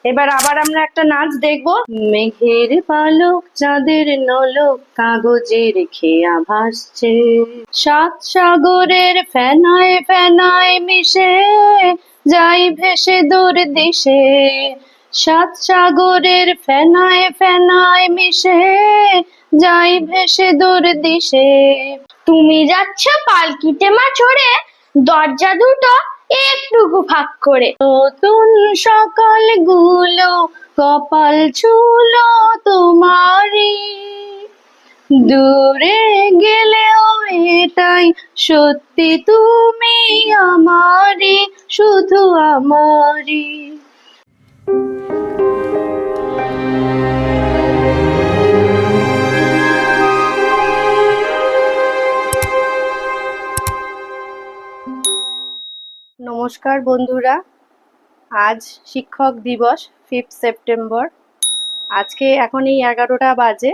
এবার আবার আমরা একটা নাচ দেখবো। মেঘের পালক চাঁদের নলক কাগজের খেয়া ভাসছে, সাত সাগরের ফেনায় ফেনায় মিশে যাই ভেসে দূর দিশে, সাত সাগরের ফেনায় ফেনায় মিশে যাই ভেসে দূর দিশে। তুমি যাচ্ছ পালকিতে মা চড়ে, দরজা দুটো একটুকু ফাঁক করে। নতুন সকাল গুলো কপাল ছুলো তোমারই, দূরে গেলেও এটাই সত্যি তুমি আমারই, শুধু আমারই। নমস্কার বন্ধুরা, আজ শিক্ষক দিবস 5 সেপ্টেম্বর। আজকে এখন এই 11টা বাজে।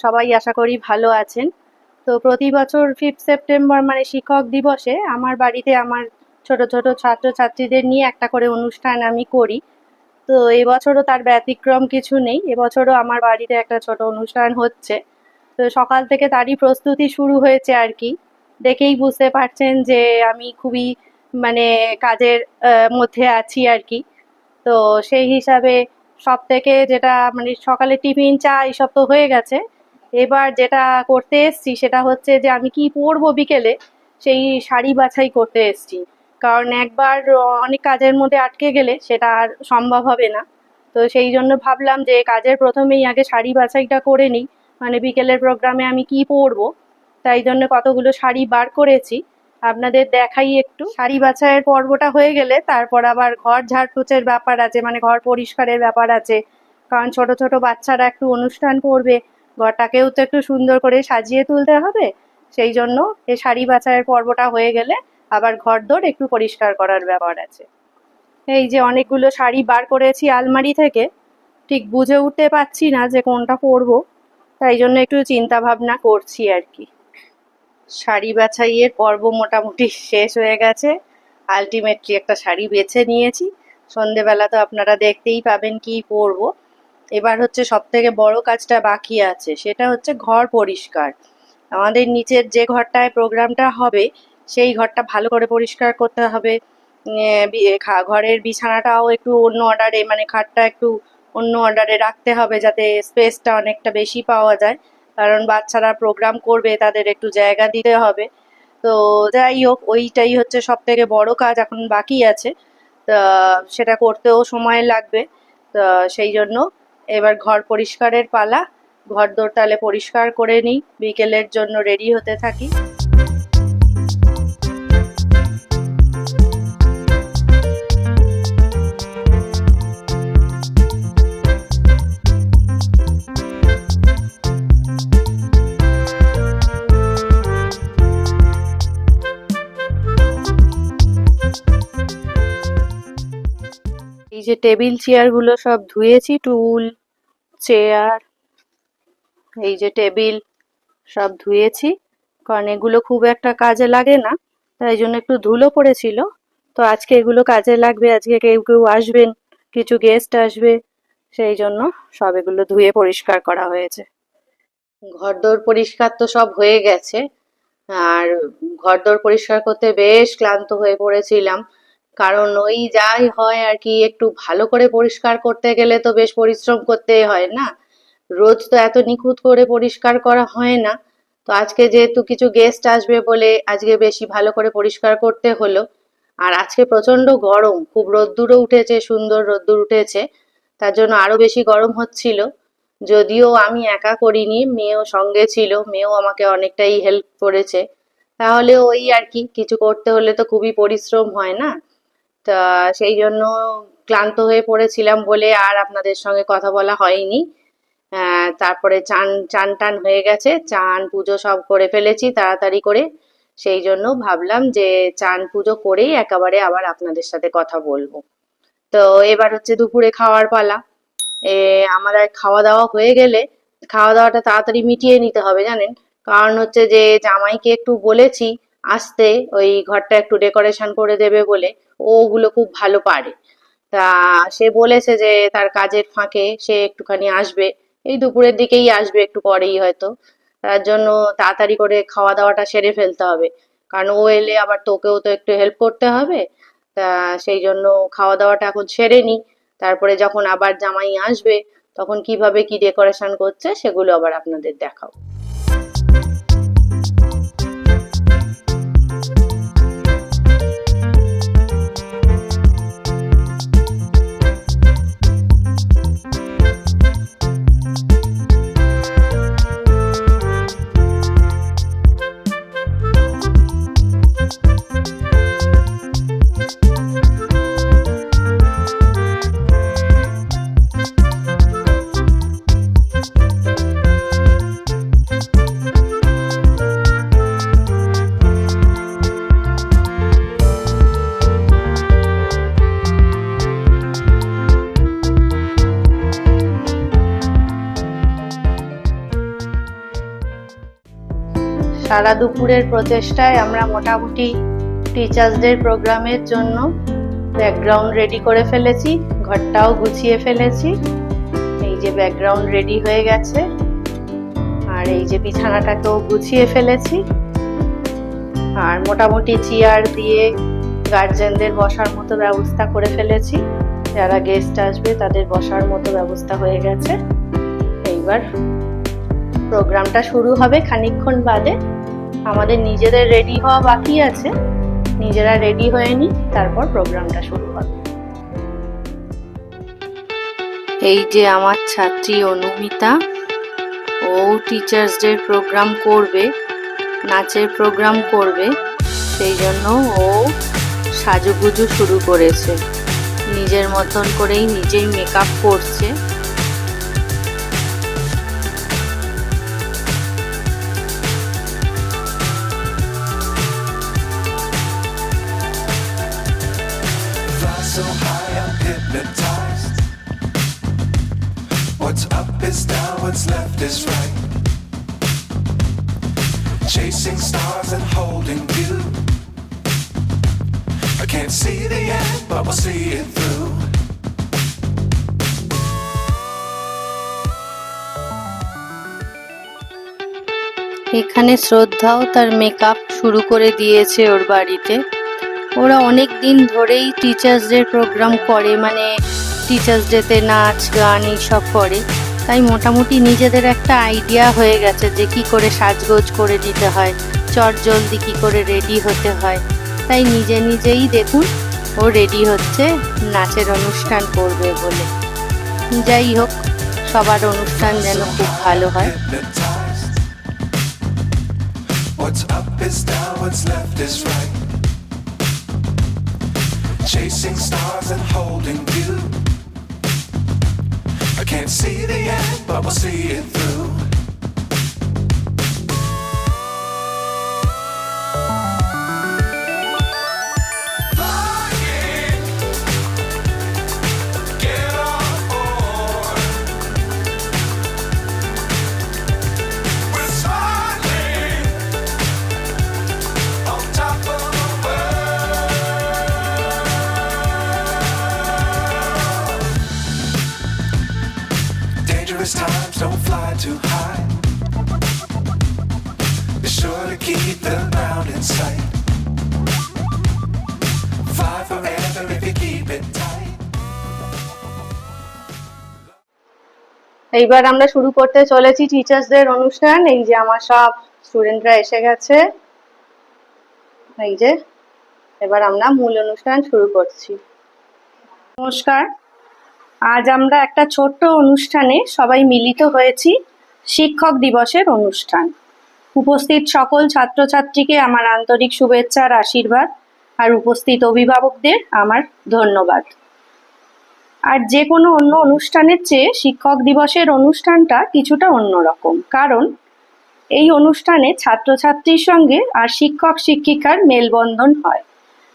সবাই আশা করি ভালো আছেন। তো প্রতি বছর 5 সেপ্টেম্বর মানে শিক্ষক দিবসে আমার বাড়িতে আমার ছোট ছোট ছাত্রছাত্রীদের নিয়ে একটা করে অনুষ্ঠান আমি করি। তো এবছরও তার ব্যতিক্রম কিছু নেই, এবছরও আমার বাড়িতে একটা ছোট অনুষ্ঠান হচ্ছে। তো সকাল থেকে তারই প্রস্তুতি শুরু হয়েছে আর কি। দেখেই বুঝতে পারছেন যে আমি খুবই মানে কাজের মধ্যে আছি আর কি। তো সেই হিসাবে সব থেকে যেটা মানে সকালে টিফিন চা এইসব তো হয়ে গেছে, এবার যেটা করতে এসছি সেটা হচ্ছে যে আমি কি পরবো বিকেলে, সেই শাড়ি বাছাই করতে এসছি। কারণ একবার অনেক কাজের মধ্যে আটকে গেলে সেটা আর সম্ভব হবে না। তো সেই জন্য ভাবলাম যে কাজের প্রথমেই আগে শাড়ি বাছাইটা করে নিই, মানে বিকেলের প্রোগ্রামে আমি কি পরবো। তাই জন্য কতগুলো শাড়ি বার করেছি, আপনাদের দেখাই একটু। শাড়ি বাছাইয়ের পর্বটা হয়ে গেলে তারপর আবার ঘর ঝাড়পোছের ব্যাপার আছে, মানে ঘর পরিষ্কারের ব্যাপার আছে। কারণ ছোট ছোট বাচ্চারা একটু অনুষ্ঠান করবে, ঘরটাকেও তো একটু সুন্দর করে সাজিয়ে তুলতে হবে। সেই জন্য এই শাড়ি বাছাইয়ের পর্বটা হয়ে গেলে আবার ঘরদোর একটু পরিষ্কার করার ব্যাপার আছে। এই যে অনেকগুলো শাড়ি বার করেছি আলমারি থেকে, ঠিক বুঝে উঠতে পারছি না যে কোনটা পরবো, তাই জন্য একটু চিন্তা ভাবনা করছি আর কি। শাড়ি বাছাইয়ের পর্ব মোটামুটি শেষ হয়ে গেছে, আলটিমেটলি একটা শাড়ি বেছে নিয়েছি। সন্ধেবেলা তো আপনারা দেখতেই পাবেন কি পরবো। এবার হচ্ছে সব থেকে বড় কাজটা বাকি আছে, সেটা হচ্ছে ঘর পরিষ্কার। আমাদের নিচের যে ঘরটায় প্রোগ্রামটা হবে সেই ঘরটা ভালো করে পরিষ্কার করতে হবে। ঘরের বিছানাটাও একটু অন্য অর্ডারে, মানে খাটটা একটু অন্য অর্ডারে রাখতে হবে যাতে স্পেসটা অনেকটা বেশি পাওয়া যায়, কারণ বাচ্চারা প্রোগ্রাম করবে, তাদের একটু জায়গা দিতে হবে। তো যাই হোক, ওইটাই হচ্ছে সব থেকে বড় কাজ এখন বাকি আছে। তা সেটা করতেও সময় লাগবে। তা সেই জন্য এবার ঘর পরিষ্কারের পালা। ঘরদোর তাহলে পরিষ্কার করে নিই, বিকেলের জন্য রেডি হতে থাকি। এই যে টেবিল চেয়ারগুলো সব ধুয়েছি, টুল চেয়ার, এই যে টেবিল সব ধুয়েছি, কারণ এগুলো খুব একটা কাজে লাগে না, তাই জন্য একটু ধুলো পড়েছিল। তো আজকে এগুলো কাজে লাগবে, আজকে কেউ কেউ আসবেন, কিছু গেস্ট আসবে, সেই জন্য সব এগুলো ধুয়ে পরিষ্কার করা হয়েছে। ঘরদোর পরিষ্কার তো সব হয়ে গেছে, আর ঘরদোর পরিষ্কার করতে বেশ ক্লান্ত হয়ে পড়েছিলাম। কারণ ওই যাই হয় আর কি, একটু ভালো করে পরিষ্কার করতে গেলে তো বেশ পরিশ্রম করতেই হয় না, রোজ তো এত নিখুঁত করে পরিষ্কার করা হয় না। তো আজকে যেহেতু কিছু গেস্ট আসবে বলে আজকে বেশি ভালো করে পরিষ্কার করতে হলো। আর আজকে প্রচন্ড গরম, খুব রোদ্দুরও উঠেছে, সুন্দর রোদ্দুর উঠেছে, তার জন্য আরো বেশি গরম হচ্ছিল। যদিও আমি একা করিনি, মেয়েও সঙ্গে ছিল, মেয়েও আমাকে অনেকটাই হেল্প করেছে। তাহলে ওই আর কি, কিছু করতে হলে তো খুবই পরিশ্রম হয় না। তা সেই জন্য ক্লান্ত হয়ে পড়েছিলাম বলে আর আপনাদের সঙ্গে কথা বলা হয়নি। তারপরে চান চান টান হয়ে গেছে, চান পুজো সব করে ফেলেছি তাড়াতাড়ি করে। সেই জন্য ভাবলাম যে চান পুজো করেই একেবারে আবার আপনাদের সাথে কথা বলবো। তো এবার হচ্ছে দুপুরে খাওয়ার পালা। আমাদের খাওয়া দাওয়া হয়ে গেলে খাওয়া দাওয়াটা তাড়াতাড়ি মিটিয়ে নিতে হবে জানেন, কারণ হচ্ছে যে জামাইকে একটু বলেছি আসতে, ওই ঘরটা একটু ডেকোরেশন করে দেবে বলে। ও ওগুলো খুব ভালো পারে। তা সে বলেছে যে তার কাজের ফাঁকে সে একটুখানি আসবে, এই দুপুরের দিকেই আসবে, একটু পরেই হয়তো। তার জন্য তাড়াতাড়ি করে খাওয়া দাওয়াটা সেরে ফেলতে হবে, কারণ ও এলে আবার তোকেও তো একটু হেল্প করতে হবে। তা সেই জন্য খাওয়া দাওয়াটা এখন সেরে নি, তারপরে যখন আবার জামাই আসবে তখন কিভাবে কি ডেকোরেশন করছে সেগুলো আবার আপনাদের দেখাবো। সারা দুপুরের প্রচেষ্টায় আমরা মোটামুটি টিচার্স ডে প্রোগ্রামের জন্য ব্যাকগ্রাউন্ড রেডি করে ফেলেছি, ঘরটাও গুছিয়ে ফেলেছি। এই যে ব্যাকগ্রাউন্ড রেডি হয়ে গেছে, আর এই যে বিছানাটাকেও গুছিয়ে ফেলেছি, আর মোটামুটি চেয়ার দিয়ে গার্জেনদের বসার মতো ব্যবস্থা করে ফেলেছি। যারা গেস্ট আসবে তাদের বসার মতো ব্যবস্থা হয়ে গেছে। এইবার প্রোগ্রামটা শুরু হবে খানিকক্ষণ বাদে। আমাদের নিজেদের রেডি হওয়া বাকি আছে, নিজেরা রেডি হয়ে নি, তারপর প্রোগ্রামটা শুরু হবে। এই যে আমার ছাত্রী অনুমিতা, ও টিচার্স ডে প্রোগ্রাম করবে, নাচের প্রোগ্রাম করবে, সেই জন্য ও সাজুগুজু শুরু করেছে। নিজের মতন করেই নিজেই মেকআপ করছে। So high, I'm hypnotized. What's up is down, what's left is right. Chasing stars and holding you. I can't see the end, but we'll see it through. এখানে শ্রদ্ধাও তার মেকআপ শুরু করে দিয়েছে ওর বাড়িতে। ওরা অনেক দিন ধরেই টিচার্স ডে প্রোগ্রাম করে, মানে টিচার্স ডেতে নাচ গান এইসব করে, তাই মোটামুটি নিজেদের একটা আইডিয়া হয়ে গেছে যে কি করে সাজগোজ করে দিতে হয়, চটজলদি কি করে রেডি হতে হয়। তাই নিজে নিজেই দেখুন ও রেডি হচ্ছে নাচের অনুষ্ঠান করবে বলে। যাই হোক, সবার অনুষ্ঠান যেন খুব ভালো হয়। Hypnotized. What's up is down, what's left is right. Chasing stars and holding you. I can't see the end, but we'll see it through. Flying, get on board. We're smiling on top of the world. Dangerous times, don't fly too high. Be sure to keep the ground in sight. Fly forever if you keep it tight. এইবার আমরা শুরু করতে চলেছি teachers day অনুষ্ঠান। এই যে আমার সব স্টুডেন্টরা এসে গেছে। এই যে এবার আমরা মূল অনুষ্ঠান শুরু করছি। নমস্কার, আজ আমরা একটা ছোট্ট অনুষ্ঠানে সবাই মিলিত হয়েছি, শিক্ষক দিবসের অনুষ্ঠান। উপস্থিত সকল ছাত্রছাত্রীকে আমার আন্তরিক শুভেচ্ছা আর আশীর্বাদ, আর উপস্থিত অভিভাবকদের আমার ধন্যবাদ। আর যে কোনো অন্য অনুষ্ঠানের চেয়ে শিক্ষক দিবসের অনুষ্ঠানটা কিছুটা অন্যরকম, কারণ এই অনুষ্ঠানে ছাত্রছাত্রীর সঙ্গে আর শিক্ষক শিক্ষিকার মেলবন্ধন হয়,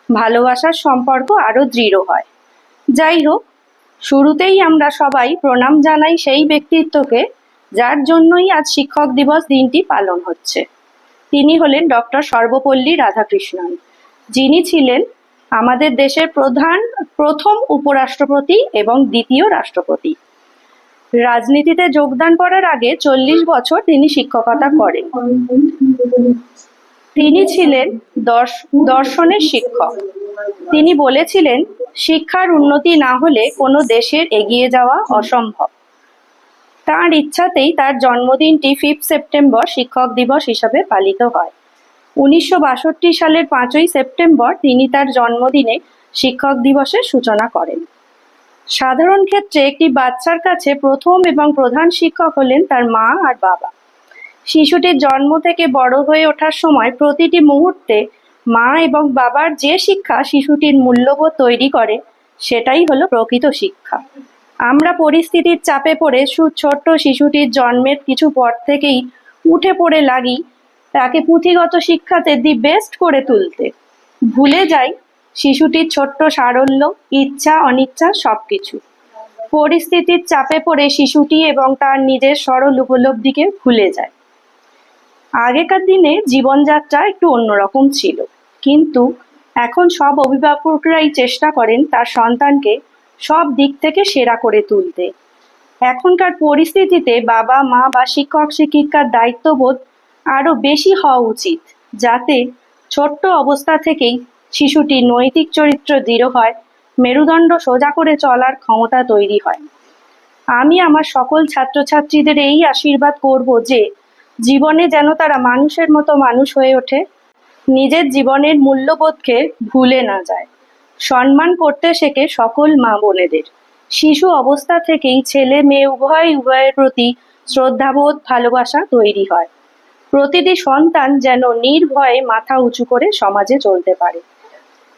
ভালোবাসার সম্পর্ক আরো দৃঢ় হয়। যাই হোক, শুরুতেই আমরা সবাই প্রণাম জানাই সেই ব্যক্তিত্বকে যার জন্যই আজ শিক্ষক দিবস দিনটি পালন হচ্ছে। তিনি হলেন ডক্টর সর্বপল্লী রাধাকৃষ্ণন, যিনি ছিলেন আমাদের দেশের প্রথম উপরাষ্ট্রপতি এবং দ্বিতীয় রাষ্ট্রপতি। রাজনীতিতে যোগদান করার আগে 40 বছর তিনি শিক্ষকতা করেন। তিনি ছিলেন দর্শনের শিক্ষক। তিনি বলেছিলেন, শিক্ষার উন্নতি না হলে কোনো দেশের এগিয়ে যাওয়া অসম্ভব। তাঁর ইচ্ছাতেই তার জন্মদিনটি 5 সেপ্টেম্বর শিক্ষক দিবস হিসাবে পালিত হয়। 1962 সালের 5ই সেপ্টেম্বর তিনি তার জন্মদিনে শিক্ষক দিবসের সূচনা করেন। সাধারণ ক্ষেত্রে একটি বাচ্চার কাছে প্রথম এবং প্রধান শিক্ষক হলেন তার মা আর বাবা। শিশুটির জন্ম থেকে বড় হয়ে ওঠার সময় প্রতিটি মুহূর্তে মা এবং বাবার যে শিক্ষা শিশুটির মূল্যবোধ তৈরি করে, সেটাই হলো প্রকৃত শিক্ষা। আমরা পরিস্থিতির চাপে পড়ে ছোট্ট শিশুটির জন্মের কিছু পর থেকেই উঠে পড়ে লাগি তাকে পুঁথিগত শিক্ষাতে দি বেস্ট করে তুলতে। ভুলে যাই শিশুটির ছোট্ট সারল্য, ইচ্ছা অনিচ্ছা সবকিছু। পরিস্থিতির চাপে পড়ে শিশুটি এবং তার নিজের সরল উপলব্ধিকে ভুলে যায়। আগেকার দিনে জীবনযাত্রা একটু অন্যরকম ছিল, কিন্তু এখন সব অভিভাবকরাই চেষ্টা করেন তার সন্তানকে সব দিক থেকে সেরা করে তুলতে। এখনকার পরিস্থিতিতে বাবা মা বা শিক্ষক শিক্ষিকার দায়িত্ববোধ আরো বেশি হওয়া উচিত, যাতে ছোট্ট অবস্থা থেকেই শিশুটির নৈতিক চরিত্র দৃঢ় হয়, মেরুদণ্ড সোজা করে চলার ক্ষমতা তৈরি হয়। আমি আমার সকল ছাত্রছাত্রীদের এই আশীর্বাদ করব যে জীবনে যেন তারা মানুষের মতো মানুষ হয়ে ওঠে, নিজের জীবনের মূল্যবোধকে ভুলে না যায়, সম্মান করতে শেখে সকল মা বোনেদের। শিশু অবস্থা থেকেই ছেলে মেয়ে উভয়ের প্রতি শ্রদ্ধাবোধ, ভালোবাসা তৈরি হয়। প্রতিটি সন্তান যেন নির্ভয়ে মাথা উঁচু করে সমাজে চলতে পারে।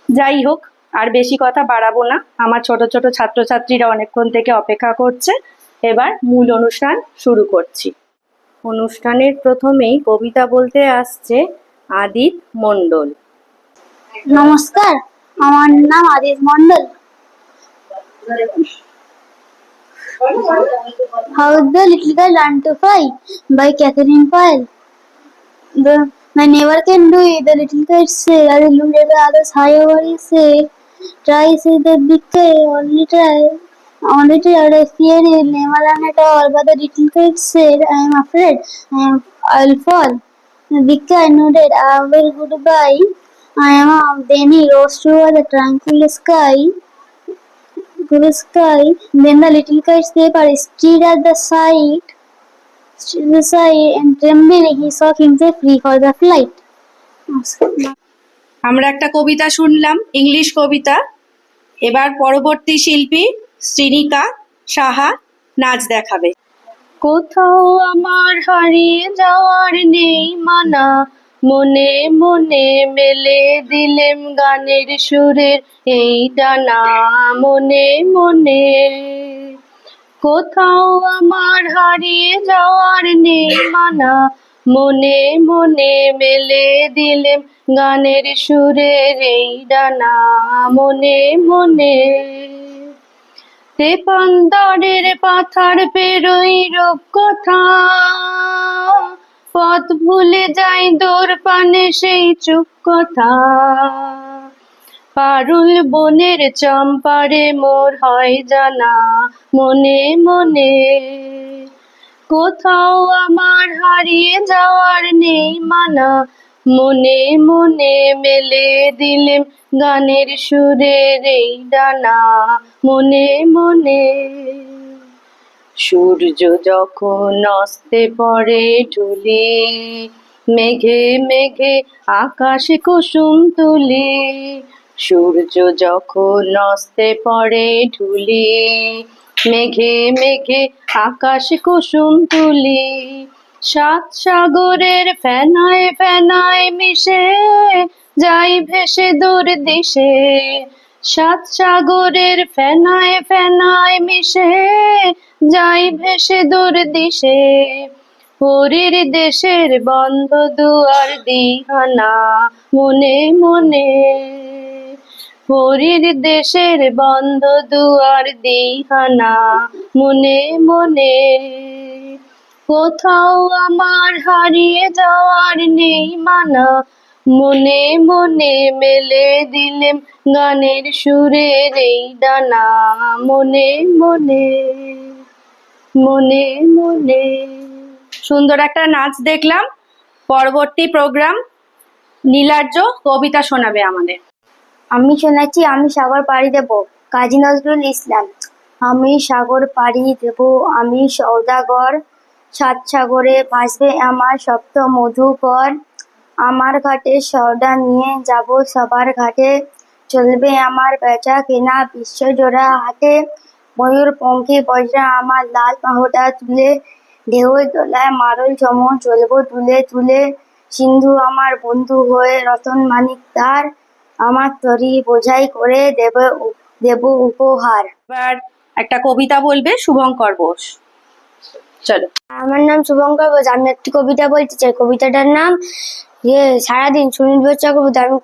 যাই হোক, আর বেশি কথা বাড়াবো না, আমার ছোট ছোট ছাত্রছাত্রীরা অনেকক্ষণ থেকে অপেক্ষা করছে। এবার মূল অনুষ্ঠান শুরু করছি। অনুষ্ঠানের প্রথমেই কবিতা বলতে আসছে আদিত মণ্ডল। নমস্কার, আমার নাম Adit Mondal. How the Little Girl Learned to Fly by Catherine Pyle. My neighbor can do it, the little kid said. I looked at the others high over his head. Try, said the big kid, only try. Only tried, I fear it, never run at all. But the little kid said, I am afraid, I'll fall. The big kid nodded, well, goodbye. I am up. Then he rose toward the tranquil sky. Then the little kite's paper stirred at the side, and trembling he saw himself free for the flight. আমরা একটা কবিতা শুনলাম, English কবিতা। এবার পরবর্তী শিল্পী শ্রীনিকা সাহা নাচ দেখাবে। কোথাও আমার হারিয়ে যাওয়ার নেই মানা, মনে মনে মেলে দিলেম গানের সুরের এই ডানা, মনে মনে। কোথাও আমার হারিয়ে যাওয়ার নেই মানা, মনে মনে মেলে দিলেম গানের সুরের এই ডানা, মনে মনে। তেপান্তরের পাথার পেরোই রূপকথা, পথ ভুলে যাই দূর পানে সেই চুপ কথা। পারুল বনের চম্পারে মোর হয় জানা, মনে মনে। কোথাও আমার হারিয়ে যাওয়ার নেই মানা, মনে মনে মেলে দিলেম গানের সুরের এই ডানা, মনে মনে। সূর্য যখন অস্তে পড়ে ঢুলি, মেঘে মেঘে আকাশে কুসুম তুলি। সূর্য যখন অস্তে পড়ে ঢুলি, মেঘে মেঘে আকাশে কুসুম তুলি। সাত সাগরের ফেনায় ফেনায় মিশে যাই ভেসে দূর দিশে। সাত সাগরের ফেনায় ফেনায় মিশে যাই ভেসে দূর দিশে। হরির দেশের বন্ধ দুয়ার দিহানা, মনে মনে। হরির দেশের বন্ধ দুয়ার দিহানা, মনে মনে। কোথাও আমার হারিয়ে যাওয়ার নেই মানা, মনে মনে মেলে দিলেম গানের সুরের এই ডানা, মনে মনে মনে মনে। সুন্দর একটা নাচ দেখলাম। পরবর্তী প্রোগ্রাম নীলার্য কবিতা শোনাবে আমাদের। আমি শোনাচ্ছি আমি সাগর পাড়ি দেব, কাজী নজরুল ইসলাম। আমি সাগর পাড়ি দেব, আমি সওদাগর, সাত সাগরে ভাসবে আমার সপ্ত মধুকর। আমার ঘাটে সওদা নিয়ে যাব সবার ঘাটে, চলবে আমার বেচা কেনা বিশ্বজোড়া হাটে। ময়ূর পঙ্খী বজ্রা আমার লাল পাহটা তুলে, ঢেউয়ের দোলায় মারল চম চলবো তুলে তুলে। সিন্ধু আমার বন্ধু হয়ে রতন মানিক তার, আমার তরি বোঝাই করে দেব উপহার। এবার একটা কবিতা বলবে শুভঙ্কর বোস। চলো। আমার নাম শুভঙ্কর বোস। আমি একটি কবিতা বলতে চাই। কবিতাটার নাম সারাদিন। সুনীল বোস চক্রবর্তী। আমি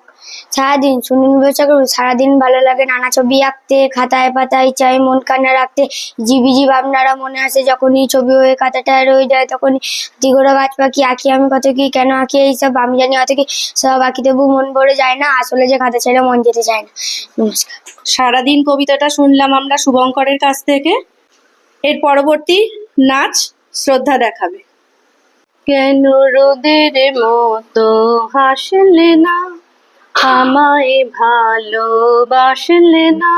সারাদিন ভালো লাগে নানা ছবি আঁকতে, খাতায় পাতায় চাই মন কান্না রাখতে। জিবিজি ভাবনারা মনে আসে যখনই ছবি হয়ে খাতাটায় রয়ে যায়, তখনই দিগোরা গাছ পাখি আঁকি আমি কত কি, কেন আঁকি এইসব আমি জানি অত কি, সব আঁকি তবু মন ভরে যায় না, আসলে যে খাতা ছেড়ে মন যেতে চায় না। নমস্কার। সারাদিন কবিতাটা শুনলাম আমরা শুভঙ্করের কাছ থেকে। এর পরবর্তী নাচ শ্রদ্ধা দেখাবে। কেন রোদের মতো হাসলে না, আমায় ভালোবাসলে না,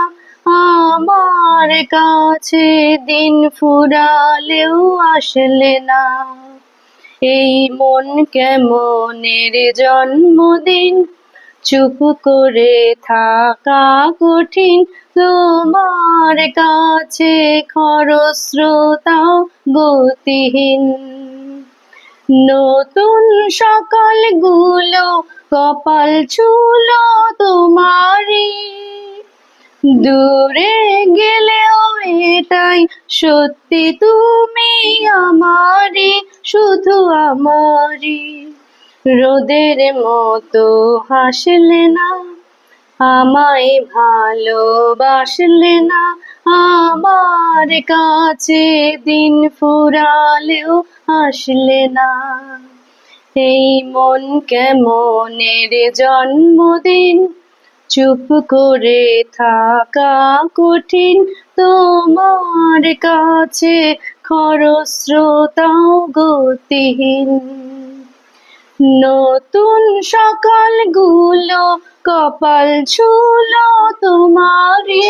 আমার কাছে দিন ফুরালেও আসলে না। এই মন কেমনের জন্মদিন, চুপ করে থাকা কঠিন, তোমার কাছে খরস্রোতাও গতিহীন। নতুন সকালগুলো কপাল ছুলো তোমারই, দূরে গেলেও এটাই সত্যি, তুমি আমারই, শুধু আমারই। রোদের মতো হাসলে না, আমায় ভালোবাসলে না, আমার কাছে দিন ফুরালেও আসলে না। এই মন কেমনের জন্মদিন, চুপ করে থাকা কঠিন, তোমার কাছে খরস্রোতাও গতিহীন। নতুন সকালগুলো কপাল ছুলো তোমারই,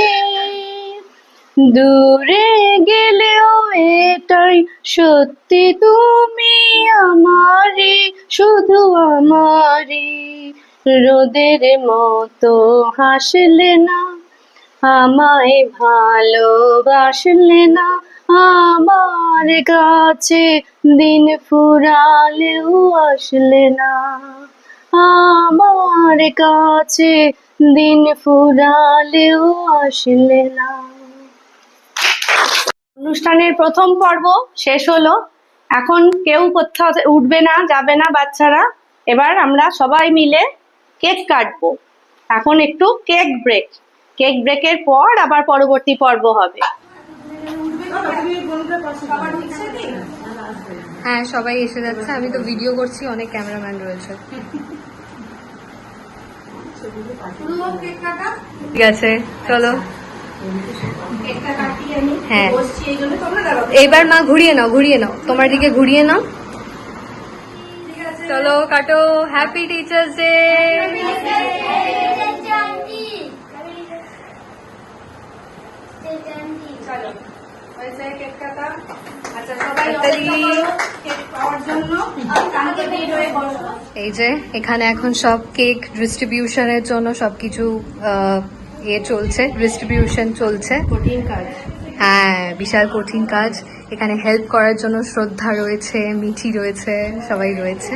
দূরে গেলেও এটাই সত্যি, তুমি আমারই, শুধু আমারই। রোদের মতো হাসলে না, আমায় ভালোবাসলে না, আমার কাছে দিন ফুরালেও আসলে না, আমার কাছে দিন ফুরালেও আসলে না। অনুষ্ঠানের প্রথম পর্ব শেষ হলো। এখন কেউ কোথাও উঠবে না, যাবে না বাচ্চারা। এবার আমরা সবাই মিলে কেক কাটবো। এখন একটু কেক ব্রেক। কেক ব্রেকের পর আবার পরবর্তী পর্ব হবে। হ্যাঁ, সবাই এসে যাচ্ছে। আমি তো ভিডিও করছি, অনেক ক্যামেরাম্যান রয়েছে। ঠিক আছে, চলো। হ্যাঁ, এইবার মা ঘুরিয়ে নাও, ঘুরিয়ে নাও, তোমার দিকে ঘুরিয়ে নাও। চলো কাটো। Happy teachers day. এই যে এখানে এখন সব কেক ডিস্ট্রিবিউশনের জন্য সবকিছু চলছে, ডিস্ট্রিবিউশন চলছে। কঠিন কাজ। হ্যাঁ, বিশাল কঠিন কাজ। এখানে হেল্প করার জন্য শ্রদ্ধা রয়েছে, মিঠি রয়েছে, সবাই রয়েছে।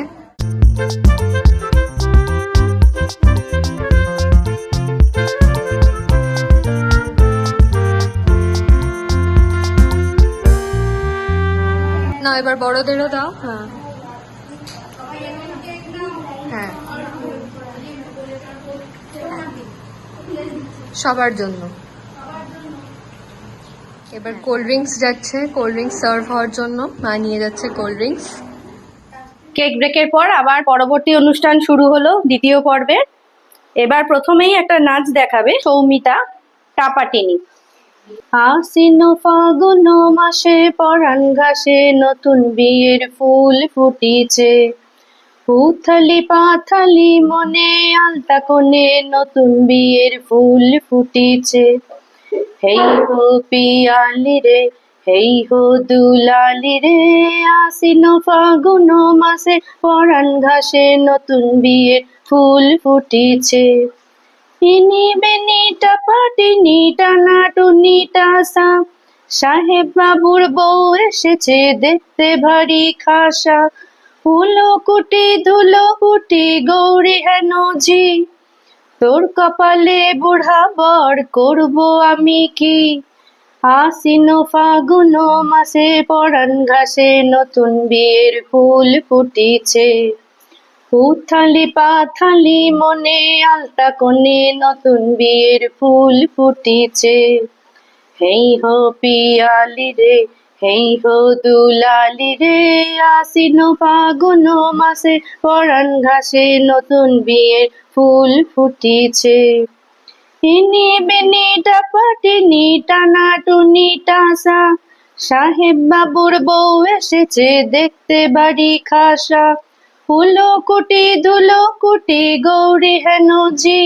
না, এবার বড়দেরও দাও। হ্যাঁ হ্যাঁ, সবার জন্য। এবার কোল্ড ড্রিঙ্কস যাচ্ছে, কোল্ড ড্রিঙ্কস সার্ভ হওয়ার জন্য মা নিয়ে যাচ্ছে কোল্ড ড্রিঙ্কস। কেক ব্রেকের পর আবার পরবর্তী অনুষ্ঠান শুরু হলো দ্বিতীয় পর্বের। এবার প্রথমেই একটা নাচ দেখাবে সৌমিতা টাপাটিনি। আশ্বিন ফাগুন মাসে পরাণ ঘাসে নতুন বিয়ের ফুল ফুটিছে, উথালি পাথালি মনে আলতা কোণে নতুন বিয়ের ফুল ফুটিছে। হেই হো পিয়ালি রে, হেই হো দুলালি রে, আশ্বিন ফাগুন মাসে পরাণ ঘাসে নতুন বিয়ের ফুল ফুটিছে। ইনি বেনি টাপাটিনি টানা টুনি টাসা, সাহেব বাবুর বউ এসেছে দেখতে ভারী খাসা, উলো কুটি ধুলো কুটি গৌরী হেন ঝি, তোর কপালে বুড়া বর করবো আমি কি। আশ্বিন ফাগুন মাসে পরাণ ঘাসে নতুন বিয়ের ফুল ফুটিছে, উথালি পাথালি মনে আলতা কোণে নতুন বিয়ের ফুল ফুটিছে। হেই হো পিয়ালি রে, হেই হো দুলালি রে, আশ্বিন ফাগুন মাসে পরাণ ঘাসে নতুন বিয়ের ফুল ফুটিছে। ইনি বিনি টাপাটিনি টানা টুনি টাসা, সাহেব বাবুর বউ এসেছে দেখতে বাড়ি খাসা, উলো কুটি ধুলো কুটি গৌরী হেন ঝি,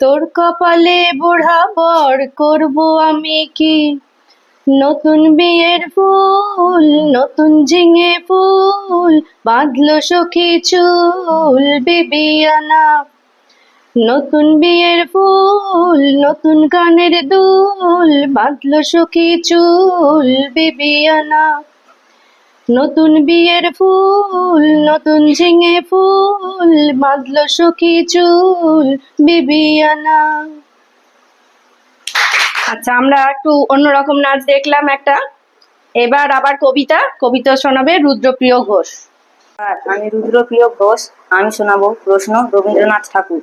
তোর কপালে বুড়া বর করবো আমি কি। নতুন বিয়ের ফুল নতুন ঝিঙে ফুল বাঁধলো সখী চুল বিবিয়ানা, নতুন বিয়ের ফুল নতুন কানের দুল বাঁধলো সখী চুল বিবিয়ানা। নতুন বিয়ের ফুল নতুন ঝিঙে ফুল বাঁধলো সখী চুল বিবিয়ানা। আচ্ছা, আমরা একটু অন্যরকম নাচ দেখলাম একটা। এবার আবার কবিতা শোনাবে রুদ্রপ্রিয় ঘোষ। আমি রুদ্রপ্রিয় ঘোষ। আমি শোনাবো প্রশ্ন রবীন্দ্রনাথ ঠাকুর।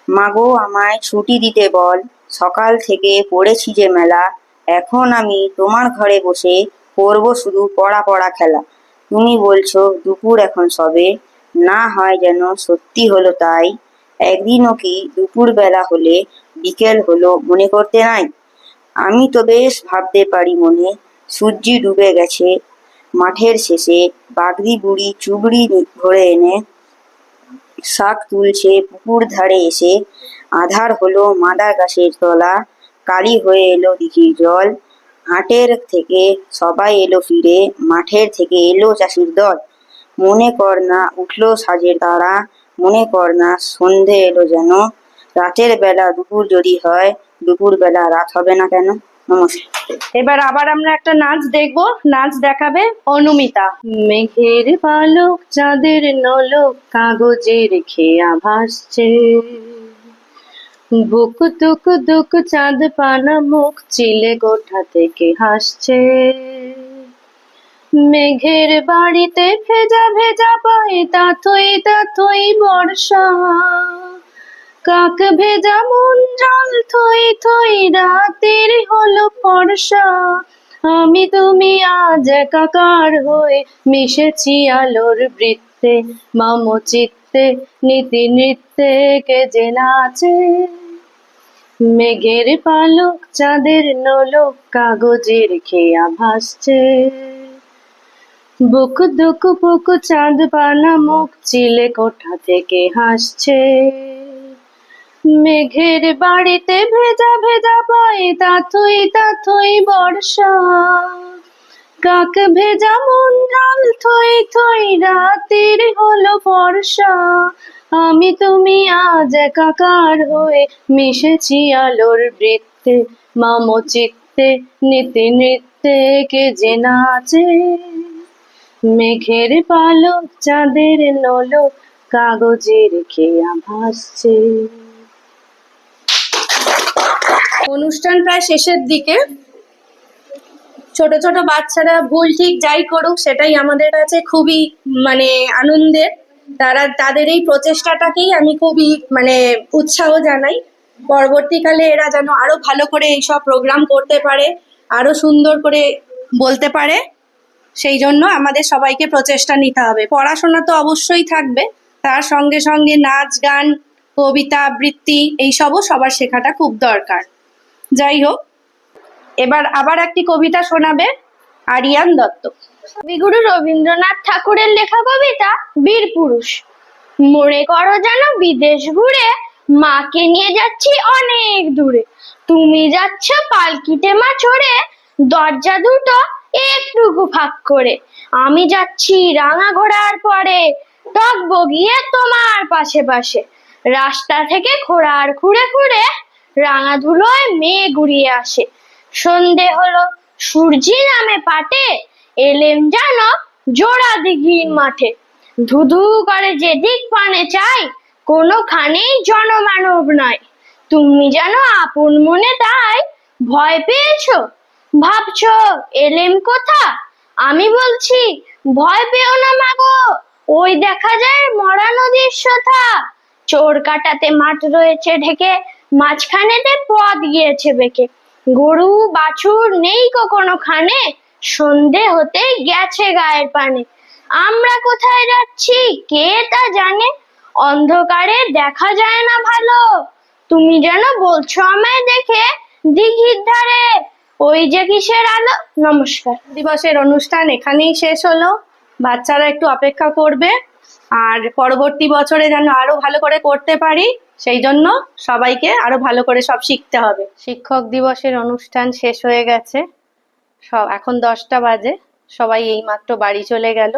মাগো আমায় ছুটি দিতে বল, সকাল থেকে পড়েছি যে মেলা, এখন আমি তোমার ঘরে বসে করবো শুধু পড়া পড়া খেলা। তুমি বলছো দুপুর এখন সবে, না হয় যেন সত্যি হলো তাই, একদিনও কি দুপুর বেলা হলে বিকেল হলো মনে করতে নাই। আমি তো বেশ ভাবতে পারি মনে, সূর্যি ডুবে গেছে মাঠের শেষে, বাগদি বুড়ি চুবড়ি ভরে এনে শাক তুলছে পুকুর ধারে এসে, আধার হলো মাদা গাছের তলা, কালি হয়ে এলো দিঘির জল, হাটের থেকে সবাই এলো ফিরে, মাঠের থেকে এলো চাষির দল। মনে কর না উঠলো সাজের তারা, মনে কর না সন্ধে এলো যেন, রাতের বেলা দুপুর যদি হয়, দুপুর বেলা রাত হবে না কেন। নমস্কার। এবার আবার আমরা একটা নাচ দেখবো, নাচ দেখাবে অনুমিতা। মেঘের পালক চাঁদের নলক কাগজের খেয়া ভাসছে, বুক দুক দুক চাঁদ পানা মুখ চিলে গোঠা থেকে হাসছে। মেঘের বাড়িতে ভেজা ভেজা পায়ে তাথই তাথই বর্ষা, কাক ভেজা মন জল থই থই রাতের হলো ফর্সা। আমি তুমি আজ একাকার হয়ে মিশেছি আলোর বৃত্তে, মম চিত্তে নীতি নৃত্যে কে যে নাচে। মেঘের পালক চাঁদের নলক কাগজের খেয়া ভাসছে, বুক দুক বুক চাঁদ পানা মুখ চিলে কোঠা থেকে হাসছে। মেঘের বাড়িতে ভেজা ভেজা পায়ে তাথই তাথই বর্ষা, কাক ভেজা মন জল থই থই রাতের হলো ফর্সা। আমি তুমি আজ একাকার হয়ে মিশেছি আলোর বৃত্তে, মম চিত্তে নীতি নৃত্যে কে যে নাচে। মেঘের পালক চাঁদের নলক কাগজের খেয়া ভাসছে। অনুষ্ঠান প্রায় শেষের দিকে। ছোট ছোট বাচ্চারা ভুল ঠিক যাই করুক, সেটাই আমাদের কাছে খুবই আনন্দের। তাদের এই প্রচেষ্টাটাকেই আমি খুবই উৎসাহ জানাই। পরবর্তীকালে এরা যেন আরো ভালো করে এইসব প্রোগ্রাম করতে পারে, আরো সুন্দর করে বলতে পারে, সেই জন্য আমাদের সবাইকে প্রচেষ্টা নিতে হবে। পড়াশোনা তো অবশ্যই থাকবে, তার সঙ্গে সঙ্গে নাচ গান, কবিতা আবৃত্তি এইসবও সবার শেখাটা খুব দরকার। যাই হোক, এবার আবার একটি কবিতা শোনাবে আরিয়ান দত্ত। কবিগুরু রবীন্দ্রনাথ ঠাকুরের লেখা কবিতা বীর পুরুষ। মনে করো যেন বিদেশ ঘুরে, মাকে নিয়ে যাচ্ছি অনেক দূরে। তুমি যাচ্ছ পালকিতে মা চড়ে, দরজা দুটো একটুকু ফাঁক করে। আমি যাচ্ছি রাঙা ঘোড়ার পরে, টক বগিয়ে তোমার পাশে পাশে। রাস্তা থেকে খোঁড়ার খুঁড়ে খুঁড়ে, রাঙা ধুলোয় মেয়ে গুড়িয়ে আসে। সন্ধে হলো, সূর্যি নামে পাটে, এলেম যেন জোড়া দিঘির মাঠে। ধুধু করে যেদিক পানে চাই, কোনোখানেই জনমানব নাই। তুমি যেন আপন মনে তাই ভয় পেয়েছো, ভাবছো এলেম কোথা? আমি বলছি ভয় পেও না মাগো, ওই দেখা যায় মরা নদীর শোথা। চোর কাটাতে মাঠ রয়েছে ঢেকে, মাঝখানেতে পথ গিয়েছে বেঁকে। গরু বাছুর নেই কোনোখানে, সন্ধে হতেই গেছে গায়ের পানে। আমরা কোথায় যাচ্ছি কে তা জানে, অন্ধকারে দেখা যায় না ভালো। তুমি যেন বলছো আমায় দেখে দিঘির ধারে, ওই যে কিসের আলো। নমস্কার। দিবসের অনুষ্ঠান এখানেই শেষ হলো। বাচ্চারা একটু অপেক্ষা করবে, আর পরবর্তী বছরে যেন আরো ভালো করে করতে পারি, সেই জন্য সবাইকে আরো ভালো করে সব শিখতে হবে। শিক্ষক দিবসের অনুষ্ঠান শেষ হয়ে গেছে, সব এখন 10টা বাজে। সবাই এইমাত্র বাড়ি চলে গেল,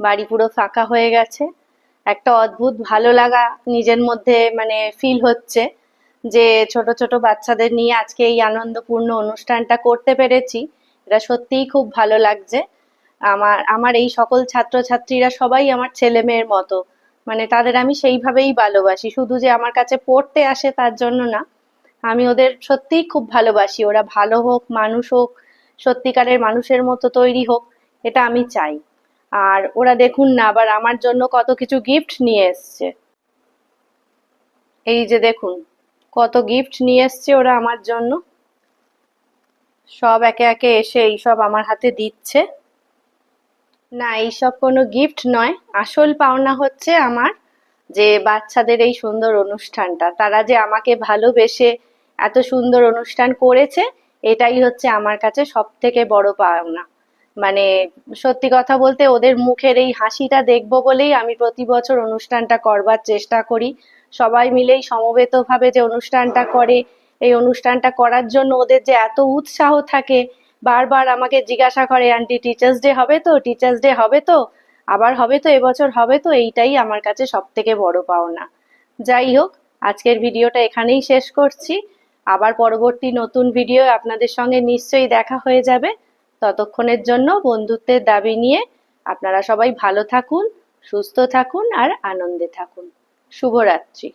বাড়ি পুরো ফাঁকা হয়ে গেছে। একটা অদ্ভুত ভালো লাগা নিজের মধ্যে মানে ফিল হচ্ছে যে ছোট ছোট বাচ্চাদের নিয়ে আজকে এই আনন্দপূর্ণ অনুষ্ঠানটা করতে পেরেছি। এটা সত্যিই খুব ভালো লাগছে। আমার এই সকল ছাত্রছাত্রীরা সবাই আমার ছেলে মেয়ের মতো, মানে তাদের আমি সেইভাবেই ভালোবাসি। শুধু যে আমার কাছে পড়তে আসে তার জন্য না, আমি ওদের সত্যিই খুব ভালোবাসি। ওরা ভালো হোক, মানুষ হোক, সত্যিকারের মানুষের মতো তৈরি হোক, এটা আমি চাই। আর ওরা দেখুন না আবার আমার জন্য কত কিছু গিফট নিয়ে এসছে। এই যে দেখুন কত গিফট নিয়ে এসছে ওরা আমার জন্য। সব একে একে এসে এইসব আমার হাতে দিচ্ছে। না, এইসব কোনো গিফট নয়, আসল পাওনা হচ্ছে আমার যে বাচ্চাদের এই সুন্দর অনুষ্ঠানটা, তারা যে আমাকে ভালোবেসে এত সুন্দর অনুষ্ঠান করেছে, এটাই হচ্ছে আমার কাছে সব থেকে বড় পাওনা। মানে সত্যি কথা বলতে ওদের মুখের এই হাসিটা দেখবো বলেই আমি প্রতি বছর অনুষ্ঠানটা করবার চেষ্টা করি। সবাই মিলেই সমবেতভাবে যে অনুষ্ঠানটা করে, এই অনুষ্ঠানটা করার জন্য ওদের যে এত উৎসাহ থাকে, বারবার আমাকে জিজ্ঞাসা করে, আন্টি টিচার্স ডে হবে তো, টিচার্স ডে হবে তো, আবার হবে তো, এবছর হবে তো। এইটাই আমার কাছে সব থেকে বড় পাওনা। যাই হোক, আজকের ভিডিওটা এখানেই শেষ করছি। আবার পরবর্তী নতুন ভিডিও আপনাদের সঙ্গে নিশ্চয়ই দেখা হয়ে যাবে। ততক্ষণের জন্য বন্ধুত্বের দাবি নিয়ে আপনারা সবাই ভালো থাকুন, সুস্থ থাকুন আর আনন্দে থাকুন। শুভরাত্রি।